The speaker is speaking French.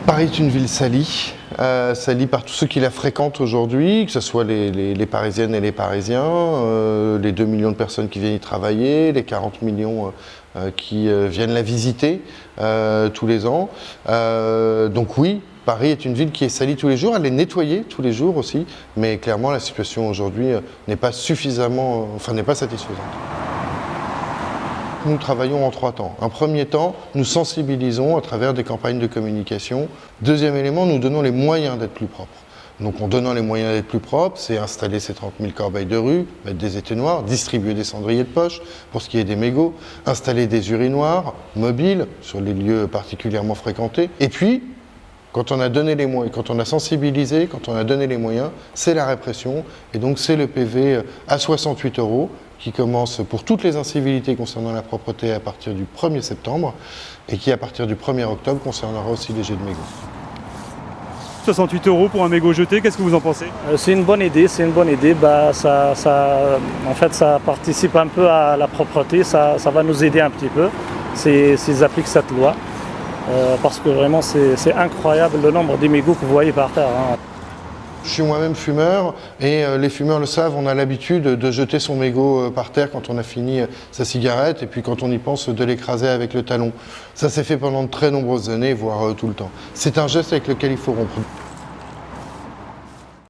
Paris est une ville salie, salie par tous ceux qui la fréquentent aujourd'hui, que ce soit les Parisiennes et les Parisiens, les 2 millions de personnes qui viennent y travailler, les 40 millions qui viennent la visiter tous les ans. Donc oui, Paris est une ville qui est salie tous les jours, elle est nettoyée tous les jours aussi, mais clairement la situation aujourd'hui n'est pas suffisamment, n'est pas satisfaisante. Nous travaillons en 3 temps. Un premier temps, nous sensibilisons à travers des campagnes de communication. Deuxième élément, nous donnons les moyens d'être plus propres. Donc en donnant les moyens d'être plus propres, c'est installer ces 30 000 corbeilles de rue, mettre des éteignoirs, distribuer des cendriers de poche pour ce qui est des mégots, installer des urinoirs mobiles sur les lieux particulièrement fréquentés. Et puis, quand on a donné les moyens, quand on a sensibilisé, quand on a donné les moyens, c'est la répression. Et donc c'est le PV à 68 € qui commence pour toutes les incivilités concernant la propreté à partir du 1er septembre et qui à partir du 1er octobre concernera aussi les jets de mégots. 68 € pour un mégot jeté, qu'est-ce que vous en pensez? C'est une bonne idée, c'est une bonne idée. En fait, ça participe un peu à la propreté, ça va nous aider un petit peu s'ils appliquent cette loi. Parce que vraiment c'est incroyable le nombre de mégots que vous voyez par terre. Je suis moi-même fumeur et les fumeurs le savent, on a l'habitude de jeter son mégot par terre quand on a fini sa cigarette et puis quand on y pense de l'écraser avec le talon. Ça s'est fait pendant de très nombreuses années, voire tout le temps. C'est un geste avec lequel il faut rompre.